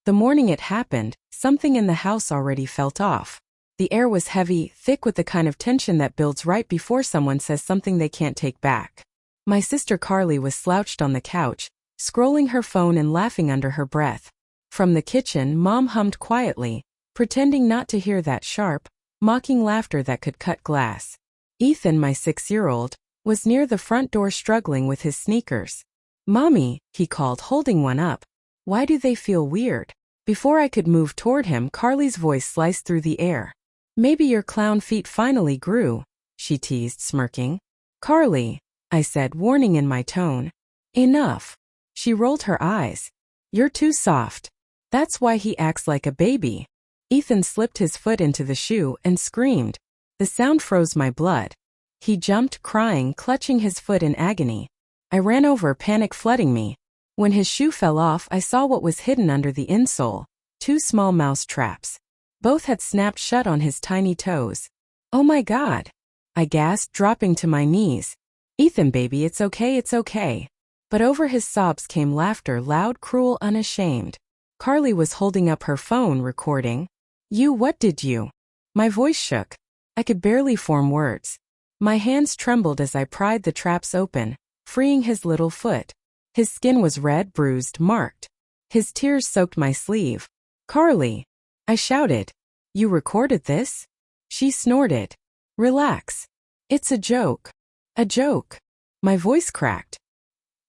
The morning it happened, something in the house already felt off. The air was heavy, thick with the kind of tension that builds right before someone says something they can't take back. My sister Carly was slouched on the couch, scrolling her phone and laughing under her breath. From the kitchen, Mom hummed quietly, pretending not to hear that sharp, mocking laughter that could cut glass. Ethan, my 6-year-old, was near the front door struggling with his sneakers. "Mommy," he called, holding one up. "Why do they feel weird?" Before I could move toward him, Carly's voice sliced through the air. "Maybe your clown feet finally grew," she teased, smirking. "Carly," I said, warning in my tone. "Enough." She rolled her eyes. "You're too soft. That's why he acts like a baby." Ethan slipped his foot into the shoe and screamed. The sound froze my blood. He jumped, crying, clutching his foot in agony. I ran over, panic flooding me. When his shoe fell off, I saw what was hidden under the insole: 2 small mouse traps. Both had snapped shut on his tiny toes. "Oh my God!" I gasped, dropping to my knees. "Ethan, baby, it's okay, it's okay." But over his sobs came laughter, loud, cruel, unashamed. Carly was holding up her phone, recording. What did you?" My voice shook. I could barely form words. My hands trembled as I pried the traps open, freeing his little foot. His skin was red, bruised, marked. His tears soaked my sleeve. "Carly!" I shouted. "You recorded this?" She snorted. "Relax. It's a joke." "A joke?" My voice cracked.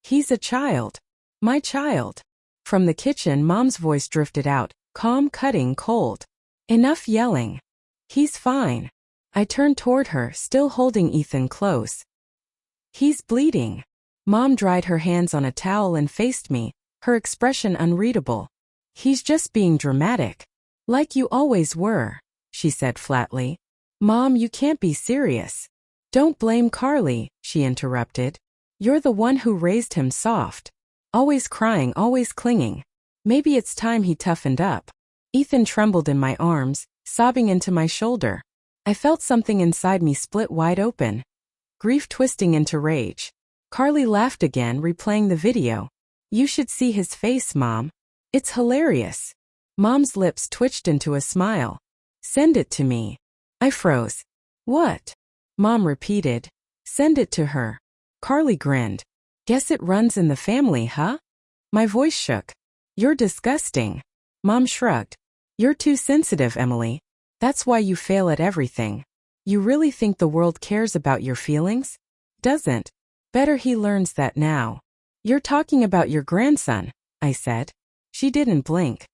"He's a child. My child." From the kitchen, Mom's voice drifted out, calm, cutting, cold. "Enough yelling. He's fine." I turned toward her, still holding Ethan close. "He's bleeding." Mom dried her hands on a towel and faced me, her expression unreadable. "He's just being dramatic. Like you always were," she said flatly. "Mom, you can't be serious." "Don't blame Carly," she interrupted. "You're the one who raised him soft. Always crying, always clinging. Maybe it's time he toughened up." Ethan trembled in my arms, sobbing into my shoulder. I felt something inside me split wide open. Grief twisting into rage. Carly laughed again, replaying the video. "You should see his face, Mom. It's hilarious." Mom's lips twitched into a smile. "Send it to me." I froze. "What?" Mom repeated. "Send it to her." Carly grinned. "Guess it runs in the family, huh?" My voice shook. "You're disgusting." Mom shrugged. "You're too sensitive, Emily. That's why you fail at everything. You really think the world cares about your feelings? Doesn't. Better he learns that now." "You're talking about your grandson," I said. She didn't blink.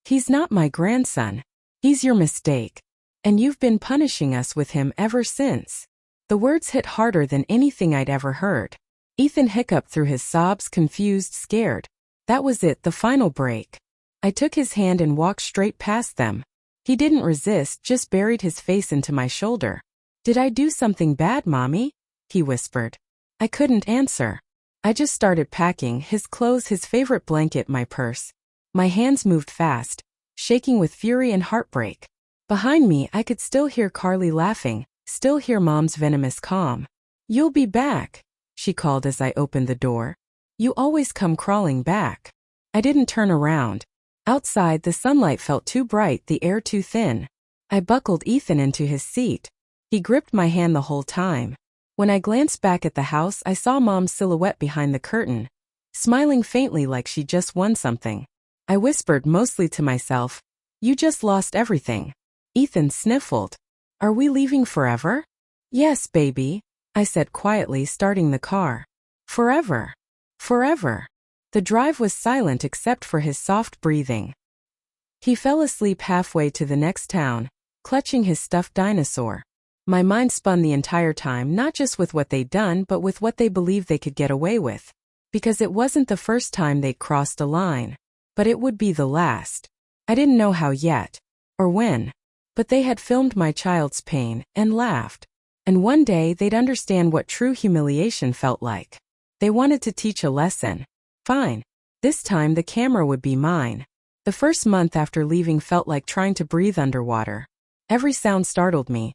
"He's not my grandson. He's your mistake. And you've been punishing us with him ever since." The words hit harder than anything I'd ever heard. Ethan hiccuped through his sobs, confused, scared. That was it, the final break. I took his hand and walked straight past them. He didn't resist, just buried his face into my shoulder. "Did I do something bad, Mommy?" he whispered. I couldn't answer. I just started packing, his clothes, his favorite blanket, my purse. My hands moved fast, shaking with fury and heartbreak. Behind me, I could still hear Carly laughing, still hear Mom's venomous calm. "You'll be back," she called as I opened the door. "You always come crawling back." I didn't turn around. Outside, the sunlight felt too bright, the air too thin. I buckled Ethan into his seat. He gripped my hand the whole time. When I glanced back at the house, I saw Mom's silhouette behind the curtain, smiling faintly like she just won something. I whispered, mostly to myself, "You just lost everything." Ethan sniffled. "Are we leaving forever?" "Yes, baby," I said quietly, starting the car. "Forever. Forever." The drive was silent except for his soft breathing. He fell asleep halfway to the next town, clutching his stuffed dinosaur. My mind spun the entire time, not just with what they'd done, but with what they believed they could get away with. Because it wasn't the first time they'd crossed a line. But it would be the last. I didn't know how yet, or when. But they had filmed my child's pain, and laughed. And one day they'd understand what true humiliation felt like. They wanted to teach a lesson. Fine. This time the camera would be mine. The first month after leaving felt like trying to breathe underwater. Every sound startled me.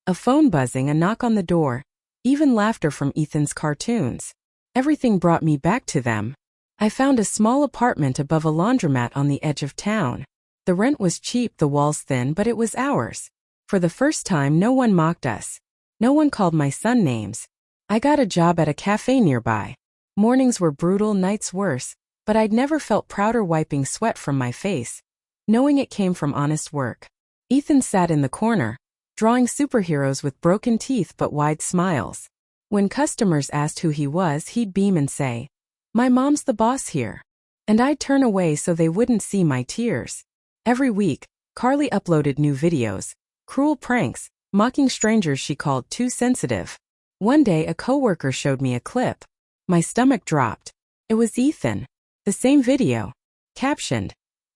A phone buzzing, a knock on the door, even laughter from Ethan's cartoons. Everything brought me back to them. I found a small apartment above a laundromat on the edge of town. The rent was cheap, the walls thin, but it was ours. For the first time, no one mocked us. No one called my son names. I got a job at a cafe nearby. Mornings were brutal, nights worse, but I'd never felt prouder wiping sweat from my face, knowing it came from honest work. Ethan sat in the corner, drawing superheroes with broken teeth but wide smiles. When customers asked who he was, he'd beam and say, "My mom's the boss here." And I'd turn away so they wouldn't see my tears. Every week, Carly uploaded new videos, cruel pranks, mocking strangers she called too sensitive. One day, a coworker showed me a clip. My stomach dropped. It was Ethan. The same video. Captioned,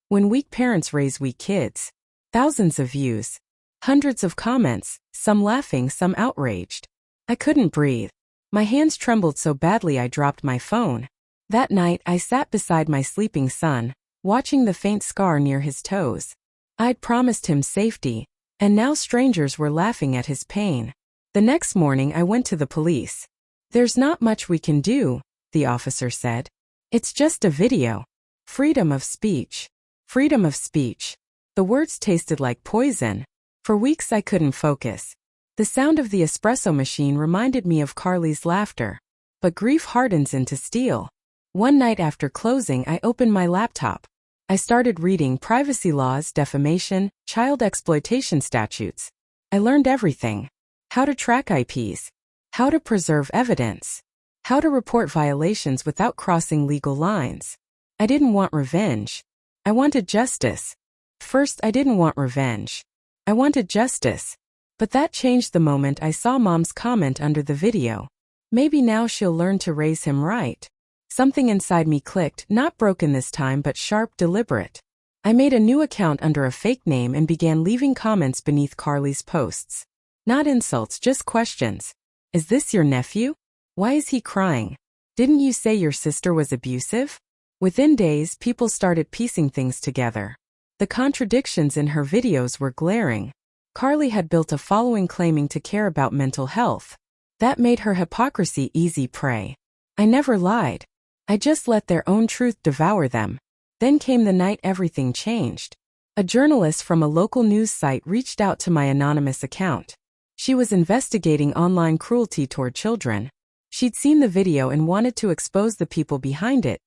"When weak parents raise weak kids." Thousands of views. Hundreds of comments, some laughing, some outraged. I couldn't breathe. My hands trembled so badly I dropped my phone. That night, I sat beside my sleeping son, watching the faint scar near his toes. I'd promised him safety, and now strangers were laughing at his pain. The next morning, I went to the police. "There's not much we can do," the officer said. "It's just a video." Freedom of speech. Freedom of speech. The words tasted like poison. For weeks I couldn't focus. The sound of the espresso machine reminded me of Carly's laughter. But grief hardens into steel. One night after closing, I opened my laptop. I started reading privacy laws, defamation, child exploitation statutes. I learned everything. How to track IPs. How to preserve evidence. How to report violations without crossing legal lines. I didn't want revenge. I wanted justice. First, I didn't want revenge. I wanted justice. But that changed the moment I saw Mom's comment under the video. Maybe now she'll learn to raise him right. Something inside me clicked, not broken this time but sharp, deliberate. I made a new account under a fake name and began leaving comments beneath Carly's posts. Not insults, just questions. "Is this your nephew? Why is he crying? Didn't you say your sister was abusive?" Within days, people started piecing things together. The contradictions in her videos were glaring. Carly had built a following claiming to care about mental health. That made her hypocrisy easy prey. I never lied. I just let their own truth devour them. Then came the night everything changed. A journalist from a local news site reached out to my anonymous account. She was investigating online cruelty toward children. She'd seen the video and wanted to expose the people behind it.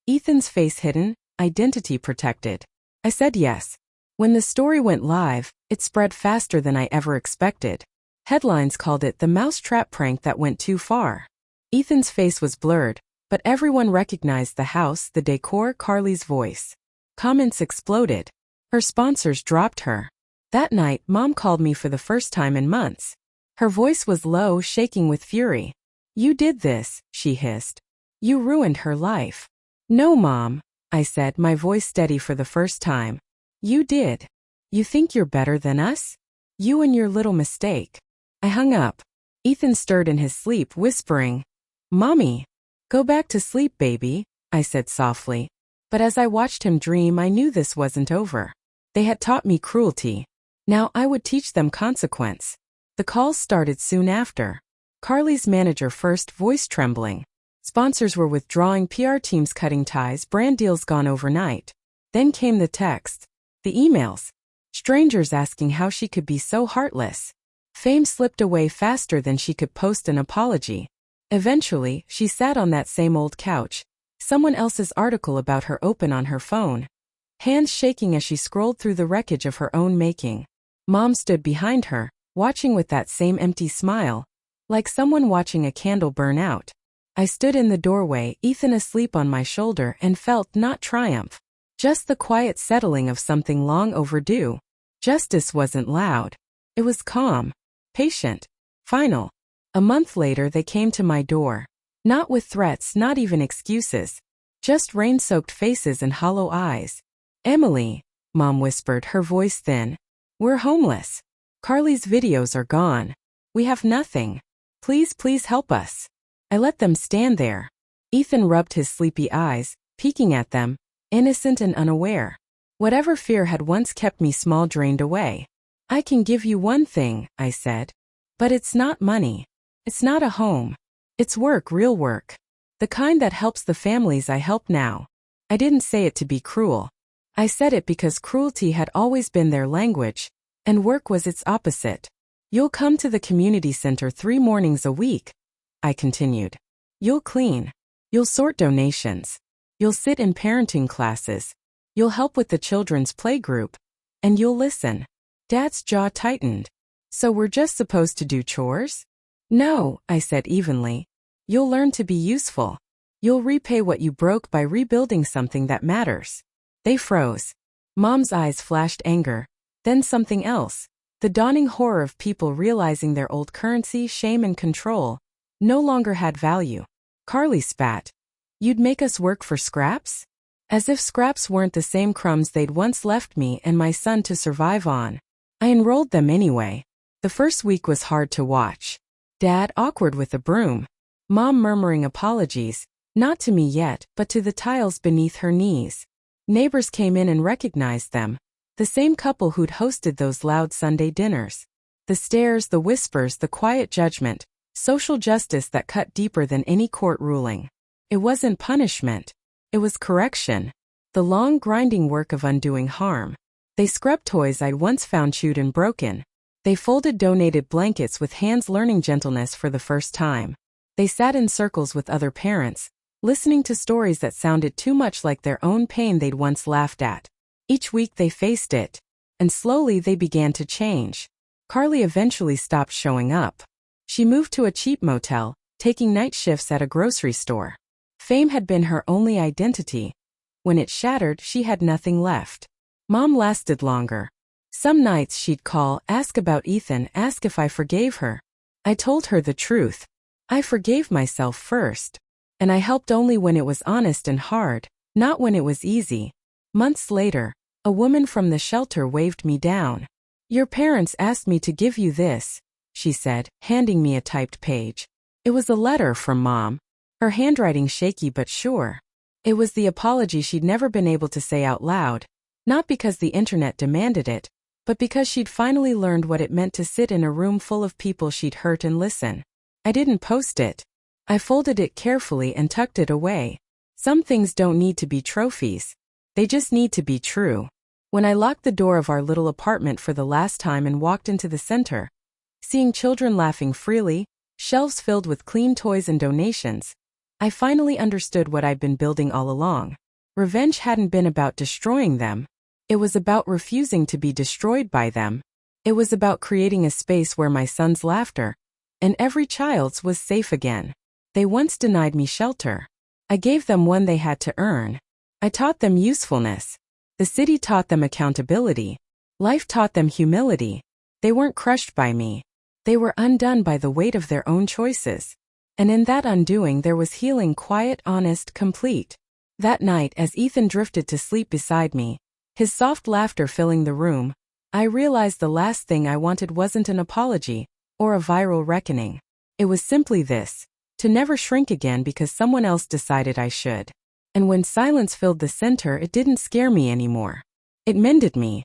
Ethan's face hidden, identity protected. I said yes. When the story went live, it spread faster than I ever expected. Headlines called it the mousetrap prank that went too far. Ethan's face was blurred, but everyone recognized the house, the decor, Carly's voice. Comments exploded. Her sponsors dropped her. That night, Mom called me for the first time in months. Her voice was low, shaking with fury. "You did this," she hissed. "You ruined her life." "No, Mom," I said, my voice steady for the first time. "You did. You think you're better than us? You and your little mistake." I hung up. Ethan stirred in his sleep, whispering, "Mommy, go back to sleep, baby," I said softly. But as I watched him dream, I knew this wasn't over. They had taught me cruelty. Now I would teach them consequence. The calls started soon after. Carly's manager first, voice trembling. Sponsors were withdrawing, PR teams cutting ties, brand deals gone overnight. Then came the texts, the emails. Strangers asking how she could be so heartless. Fame slipped away faster than she could post an apology. Eventually, she sat on that same old couch, someone else's article about her open on her phone. Hands shaking as she scrolled through the wreckage of her own making. Mom stood behind her, watching with that same empty smile, like someone watching a candle burn out. I stood in the doorway, Ethan asleep on my shoulder, and felt not triumph, just the quiet settling of something long overdue. Justice wasn't loud. It was calm, patient, final. A month later, they came to my door. Not with threats, not even excuses. Just rain-soaked faces and hollow eyes. "Emily," Mom whispered, her voice thin. "We're homeless. Carly's videos are gone. We have nothing. Please, please help us." I let them stand there. Ethan rubbed his sleepy eyes, peeking at them, innocent and unaware. Whatever fear had once kept me small drained away. "I can give you one thing," I said. "But it's not money. It's not a home. It's work, real work." The kind that helps the families I help now. I didn't say it to be cruel. I said it because cruelty had always been their language, and work was its opposite. You'll come to the community center 3 mornings a week, I continued. You'll clean. You'll sort donations. You'll sit in parenting classes. You'll help with the children's playgroup. And you'll listen. Dad's jaw tightened. So we're just supposed to do chores? No, I said evenly. You'll learn to be useful. You'll repay what you broke by rebuilding something that matters. They froze. Mom's eyes flashed anger. Then something else. The dawning horror of people realizing their old currency, shame and control, no longer had value. Carly spat. You'd make us work for scraps? As if scraps weren't the same crumbs they'd once left me and my son to survive on. I enrolled them anyway. The first week was hard to watch. Dad awkward with the broom. Mom murmuring apologies, not to me yet, but to the tiles beneath her knees. Neighbors came in and recognized them. The same couple who'd hosted those loud Sunday dinners. The stares, the whispers, the quiet judgment. Social justice that cut deeper than any court ruling. It wasn't punishment. It was correction. The long grinding work of undoing harm. They scrubbed toys I'd once found chewed and broken. They folded donated blankets with hands learning gentleness for the first time. They sat in circles with other parents, listening to stories that sounded too much like their own pain they'd once laughed at. Each week they faced it. And slowly they began to change. Carly eventually stopped showing up. She moved to a cheap motel, taking night shifts at a grocery store. Fame had been her only identity. When it shattered, she had nothing left. Mom lasted longer. Some nights she'd call, ask about Ethan, ask if I forgave her. I told her the truth. I forgave myself first. And I helped only when it was honest and hard, not when it was easy. Months later, a woman from the shelter waved me down. Your parents asked me to give you this, she said, handing me a typed page. It was a letter from Mom. Her handwriting shaky but sure. It was the apology she'd never been able to say out loud, not because the internet demanded it, but because she'd finally learned what it meant to sit in a room full of people she'd hurt and listen. I didn't post it. I folded it carefully and tucked it away. Some things don't need to be trophies. They just need to be true. When I locked the door of our little apartment for the last time and walked into the center, seeing children laughing freely, shelves filled with clean toys and donations, I finally understood what I'd been building all along. Revenge hadn't been about destroying them. It was about refusing to be destroyed by them. It was about creating a space where my son's laughter, and every child's, was safe again. They once denied me shelter. I gave them one they had to earn. I taught them usefulness. The city taught them accountability. Life taught them humility. They weren't crushed by me. They were undone by the weight of their own choices. And in that undoing there was healing, quiet, honest, complete. That night, as Ethan drifted to sleep beside me, his soft laughter filling the room, I realized the last thing I wanted wasn't an apology, or a viral reckoning. It was simply this: to never shrink again because someone else decided I should. And when silence filled the center, it didn't scare me anymore. It mended me.